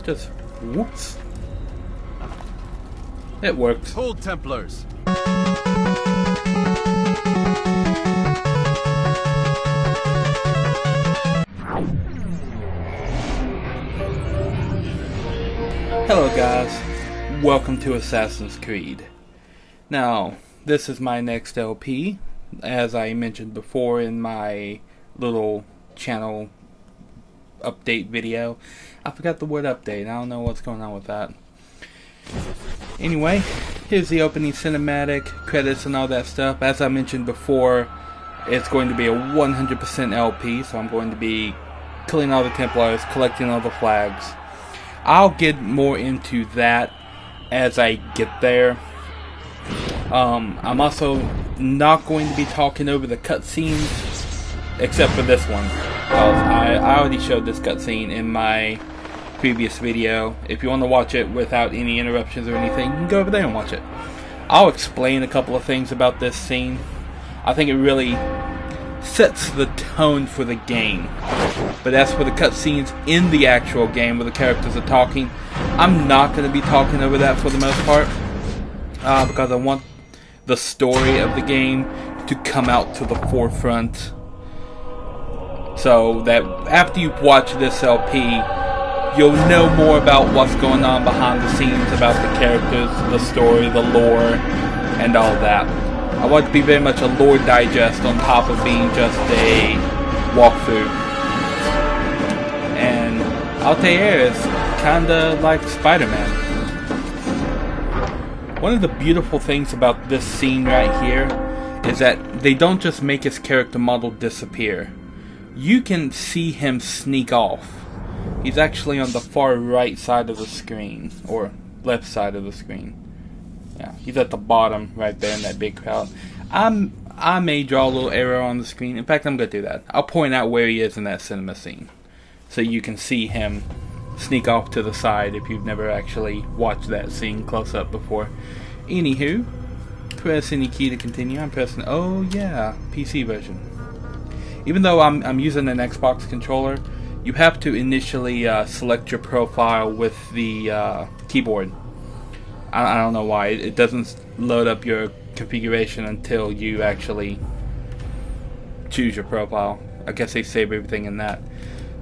Just whoops. It worked. Hold, Templars. Hello guys, welcome to Assassin's Creed. Now, this is my next LP, as I mentioned before in my little channel update video. I forgot the word update, I don't know what's going on with that. Anyway, here's the opening cinematic, credits and all that stuff. As I mentioned before, it's going to be a 100% LP, so I'm going to be killing all the Templars, collecting all the flags. I'll get more into that as I get there. I'm also not going to be talking over the cutscenes, except for this one. I already showed this cutscene in my previous video. If you want to watch it without any interruptions or anything, you can go over there and watch it. I'll explain a couple of things about this scene. I think it really sets the tone for the game. But as for the cutscenes in the actual game where the characters are talking, I'm not going to be talking over that for the most part, because I want the story of the game to come out to the forefront, so that after you watch this LP, you'll know more about what's going on behind the scenes, about the characters, the story, the lore, and all that. I want it to be very much a lore digest on top of being just a walkthrough. And Altair is kinda like Spider-Man. One of the beautiful things about this scene right here is that they don't just make his character model disappear. You can see him sneak off. He's actually on the far right side of the screen, or left side of the screen. Yeah, he's at the bottom right there in that big crowd. I may draw a little arrow on the screen. In fact, I'm going to do that. I'll point out where he is in that cinema scene, so you can see him sneak off to the side if you've never actually watched that scene close up before. Anywho, press any key to continue. I'm pressing, oh yeah, PC version. Even though I'm using an Xbox controller, you have to initially select your profile with the keyboard. I don't know why. It doesn't load up your configuration until you actually choose your profile. I guess they save everything in that.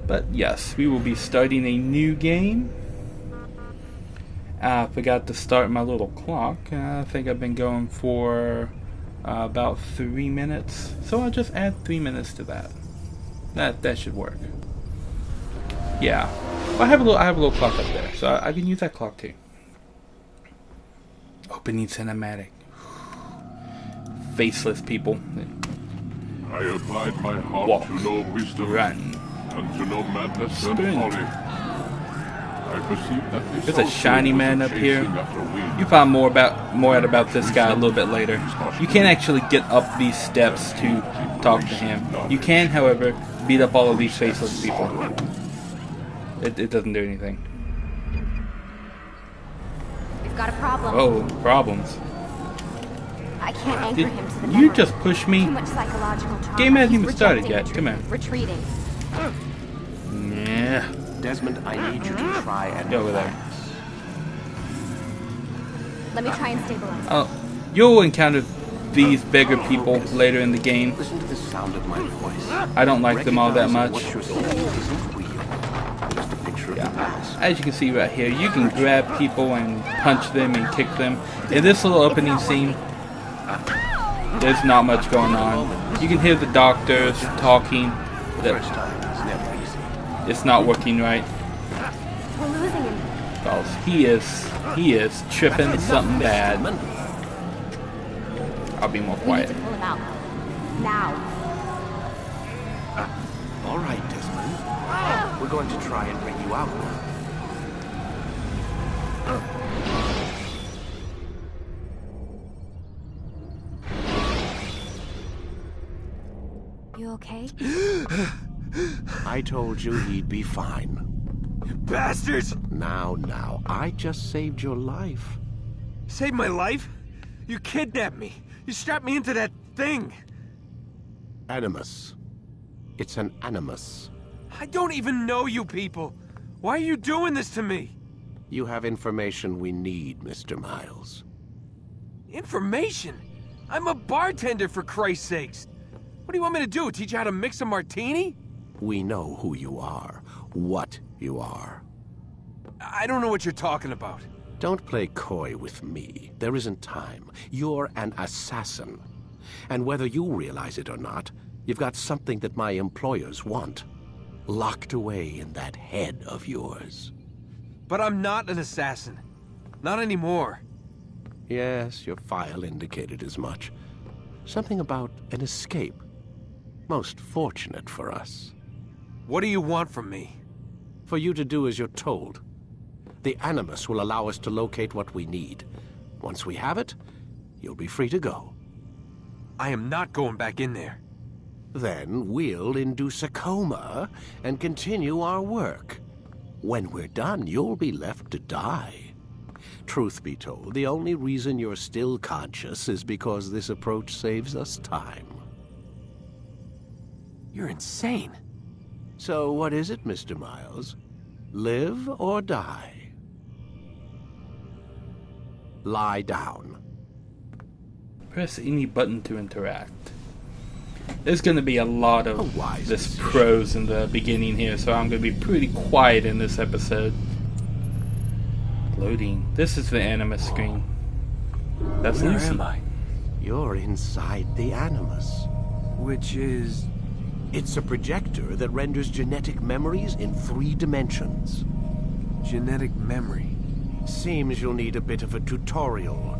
But yes, we will be starting a new game. I forgot to start my little clock. I think I've been going for about 3 minutes. So I'll just add 3 minutes to that. That should work. Yeah. Well, I have a little clock up there, so I can use that clock too. Opening cinematic. Faceless people. I applied my heart Walk. to know wisdom Run. and to know madness and Sprint. folly. I perceive that this There's a also shiny was man up here. chasing after wind. You find more out about this guy a little bit later. You can't actually get up these steps to talk to him. You can, however, beat up all of these faceless people. It doesn't do anything. We've got a problem. Oh, problems. I can't anchor Did him to the you memory. just push me? Too much psychological trauma. Game hasn't He's even started rejecting yet. Come here. Retreating. Yeah. Desmond, I need you to try and Go over there. Let me try and stabilize. Oh, you'll encounter these beggar people later in the game. listen to the sound of my voice. I don't like them all that Recognize much. What you're seeing isn't real. Just a picture of the past. As you can see right here, you can grab people and punch them and kick them. In this little opening scene, there's not much going on. You can hear the doctors talking. First time is never easy. It's not working right. We're losing him. Because he is tripping something bad. I'll be more We need quiet. to pull him out. Now. All right, Desmond. We're going to try and bring you out now. You okay? I told you he'd be fine. Bastards! Now, I just saved your life. Saved my life? You kidnapped me. You strapped me into that thing. Animus. It's an animus. I don't even know you people. Why are you doing this to me? You have information we need, Mr. Miles. Information? I'm a bartender, for Christ's sakes. What do you want me to do, teach you how to mix a martini? We know who you are, what you are. I don't know what you're talking about. Don't play coy with me. There isn't time. You're an assassin. And whether you realize it or not, you've got something that my employers want. Locked away in that head of yours. But I'm not an assassin. Not anymore. Yes, your file indicated as much. Something about an escape. Most fortunate for us. What do you want from me? For you to do as you're told. The Animus will allow us to locate what we need. Once we have it, you'll be free to go. I am not going back in there. Then we'll induce a coma and continue our work. When we're done, you'll be left to die. Truth be told, the only reason you're still conscious is because this approach saves us time. You're insane. So what is it, Mr. Miles? Live or die? Lie down. Press any button to interact. There's going to be a lot of wise this decision. prose in the beginning here, so I'm going to be pretty quiet in this episode. Loading. This is the Animus screen. That's Where Lucy. am I? You're inside the Animus. Which is... It's a projector that renders genetic memories in 3 dimensions. genetic memory. Seems you'll need a bit of a tutorial.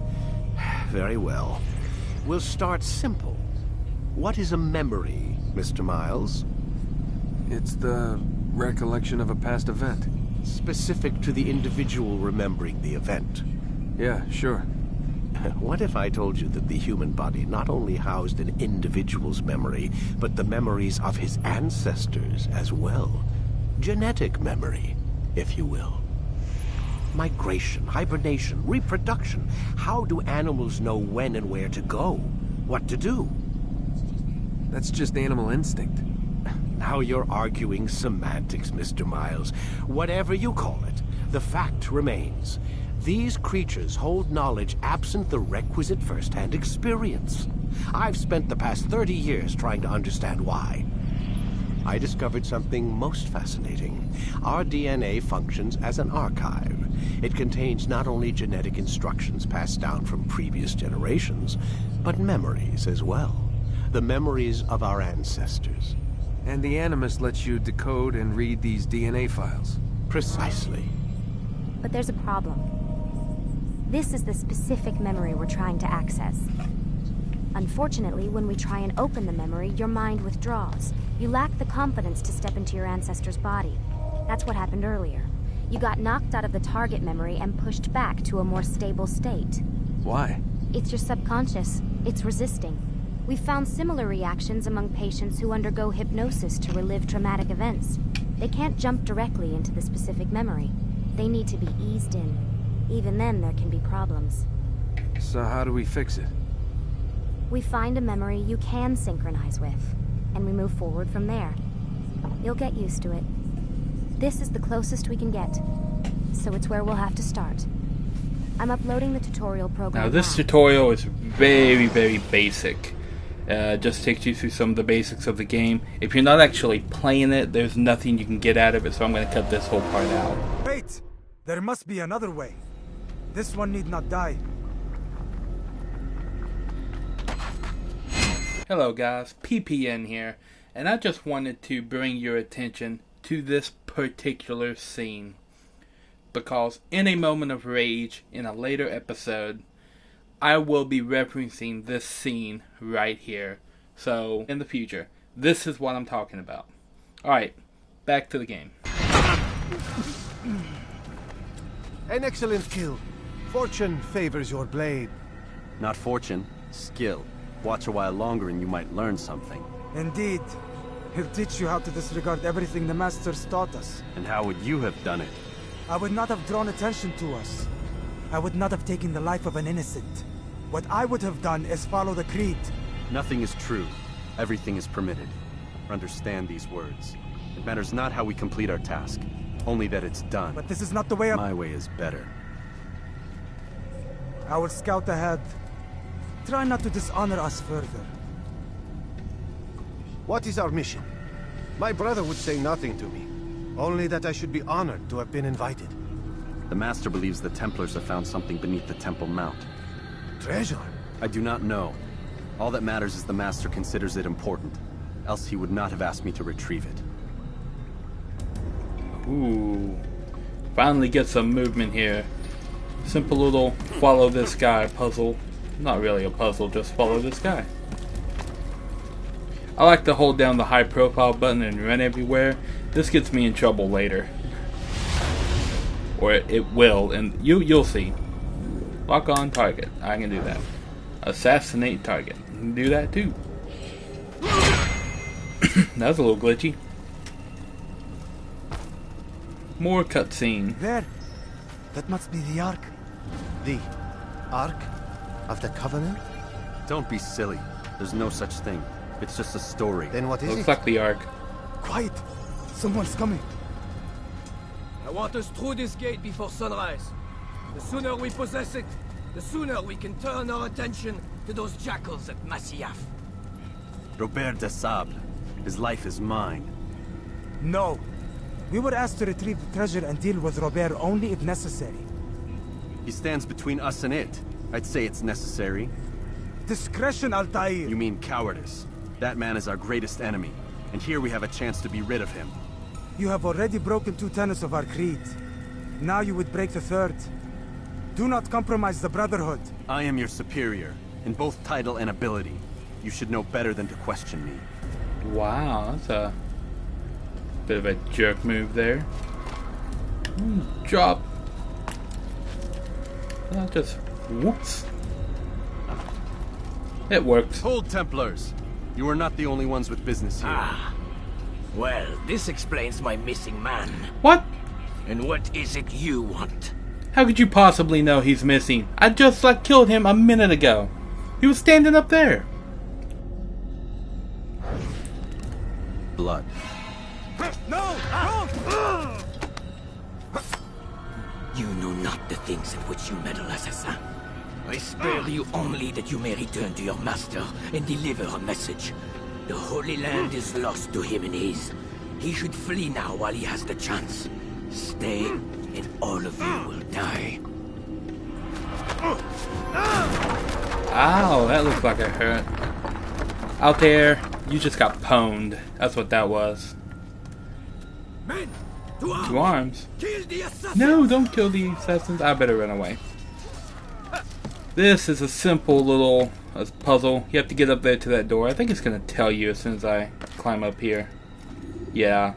Very well. We'll start simple. What is a memory, Mr. Miles? It's the recollection of a past event. Specific to the individual remembering the event. Yeah, sure. What if I told you that the human body not only housed an individual's memory, but the memories of his ancestors as well? Genetic memory, if you will. Migration, hibernation, reproduction. How do animals know when and where to go? What to do? That's just animal instinct. Now you're arguing semantics, Mr. Miles. Whatever you call it, the fact remains. These creatures hold knowledge absent the requisite first-hand experience. I've spent the past 30 years trying to understand why. I discovered something most fascinating. Our DNA functions as an archive. It contains not only genetic instructions passed down from previous generations, but memories as well. The memories of our ancestors. And the Animus lets you decode and read these DNA files. Precisely. But there's a problem. This is the specific memory we're trying to access. Unfortunately, when we try and open the memory, your mind withdraws. You lack the confidence to step into your ancestor's body. That's what happened earlier. You got knocked out of the target memory and pushed back to a more stable state. Why? It's your subconscious. It's resisting. We've found similar reactions among patients who undergo hypnosis to relive traumatic events. They can't jump directly into the specific memory. They need to be eased in. Even then, there can be problems. So how do we fix it? We find a memory you can synchronize with, and we move forward from there. You'll get used to it. This is the closest we can get, so it's where we'll have to start. I'm uploading the tutorial program Now this tutorial is very, very basic. Just takes you through some of the basics of the game. If you're not actually playing it, there's nothing you can get out of it, so I'm going to cut this whole part out. Wait! There must be another way. This one need not die. Hello guys, PPN here, and I just wanted to bring your attention to this particular scene. Because in a moment of rage, in a later episode, I will be referencing this scene right here. So, in the future, this is what I'm talking about. Alright, back to the game. An excellent kill. Fortune favors your blade. Not fortune, skill. Watch a while longer and you might learn something. Indeed. He'll teach you how to disregard everything the Masters taught us. And how would you have done it? I would not have drawn attention to us. I would not have taken the life of an innocent. What I would have done is follow the creed. Nothing is true. Everything is permitted. Understand these words. It matters not how we complete our task. Only that it's done. But this is not the way My way is better. I will scout ahead. Try not to dishonor us further. What is our mission? My brother would say nothing to me. Only that I should be honored to have been invited. The Master believes the Templars have found something beneath the Temple Mount. Treasure? I do not know. All that matters is the Master considers it important. Else he would not have asked me to retrieve it. Ooh. Finally get some movement here. Simple little follow this guy puzzle. Not really a puzzle, just follow this guy. I like to hold down the high profile button and run everywhere. This gets me in trouble later. Or it will, and you'll see. Lock on target. I can do that. Assassinate target. I can do that too. That was a little glitchy. More cutscene. There. That must be the Ark. The Ark of the Covenant? Don't be silly. There's no such thing. It's just a story. Then what is Looks it? like the Ark. Quiet. Someone's coming. I want us through this gate before sunrise. The sooner we possess it, the sooner we can turn our attention to those jackals at Masyaf. Robert de Sable. His life is mine. No. We were asked to retrieve the treasure and deal with Robert only if necessary. He stands between us and it. I'd say it's necessary. Discretion, Altair. You mean cowardice. That man is our greatest enemy, and here we have a chance to be rid of him. You have already broken 2 tenets of our creed. Now you would break the 3rd. Do not compromise the Brotherhood. I am your superior, in both title and ability. You should know better than to question me. Wow, that's a bit of a jerk move there. Drop. Just whoops. It worked. Hold, Templars! You are not the only ones with business here. Ah. Well, this explains my missing man. What? And what is it you want? How could you possibly know he's missing? I just killed him a minute ago. He was standing up there. Blood. No! Don't! You know not the things in which you meddle, assassin. I spare you only that you may return to your master and deliver a message. The Holy Land is lost to him and his. He should flee now while he has the chance. Stay, and all of you will die. Ow, that looks like it hurt. Out there, you just got pwned. That's what that was. Men, to arms! Two arms. Kill the assassin! No, don't kill the assassins. I better run away. This is a simple little puzzle. You have to get up there to that door. I think it's going to tell you as soon as I climb up here. Yeah.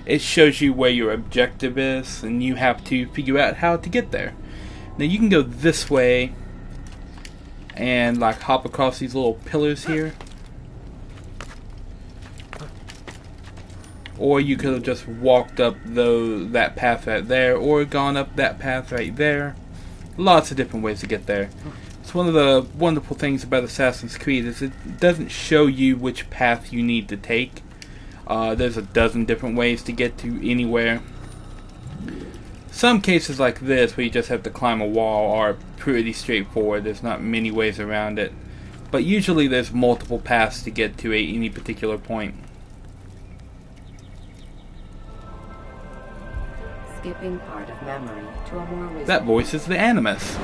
It shows you where your objective is, and you have to figure out how to get there. Now you can go this way and hop across these little pillars here. Or you could have just walked up that path right there, or gone up that path right there. Lots of different ways to get there. It's one of the wonderful things about Assassin's Creed is it doesn't show you which path you need to take. There's a dozen different ways to get to anywhere. Some cases like this, where you just have to climb a wall, are pretty straightforward. There's not many ways around it. But usually there's multiple paths to get to any particular point. Skipping part of memory to a more recent... That voice is the Animus.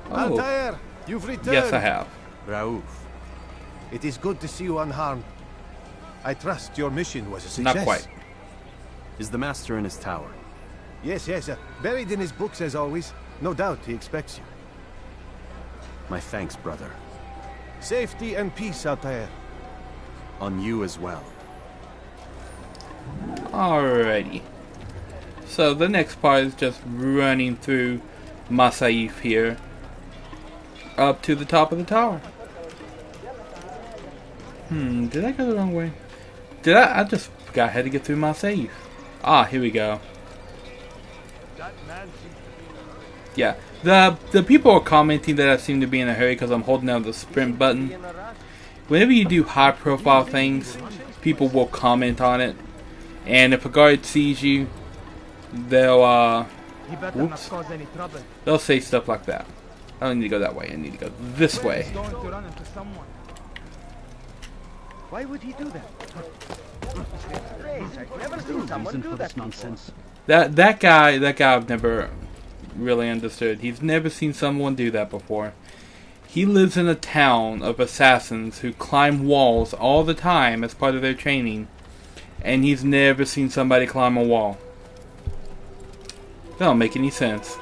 Oh, Altair, you've returned. yes I have. Raouf. It is good to see you unharmed. I trust your mission was a success. Not quite. Is the Master in his tower? Yes, buried in his books as always. No doubt he expects you. My thanks, brother. Safety and peace, Altair. On you as well. Alrighty. So the next part is just running through Masyaf here up to the top of the tower. Did I go the wrong way? Did I just forgot how to get through Masyaf. Ah, here we go. Yeah, the people are commenting that I seem to be in a hurry because I'm holding down the sprint button. Whenever you do high profile things, people will comment on it. And if a guard sees you, they'll they'll say stuff like that. I don't need to go that way. I need to go this way. Why would he do that? I've never seen someone do that nonsense. That guy I've never really understood. He's never seen someone do that before. He lives in a town of assassins who climb walls all the time as part of their training, and he's never seen somebody climb a wall. That don't make any sense.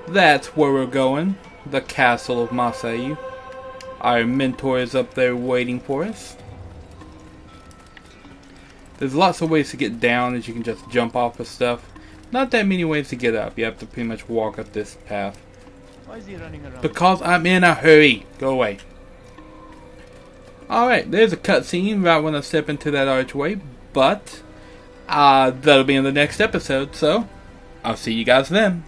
That's where we're going. The castle of Masayu. Our mentor is up there waiting for us. There's lots of ways to get down, as you can just jump off of stuff. Not that many ways to get up. You have to pretty much walk up this path. Why is he running around? Because I'm in a hurry. Go away. Alright, there's a cutscene right when I step into that archway. But that'll be in the next episode. So, I'll see you guys then.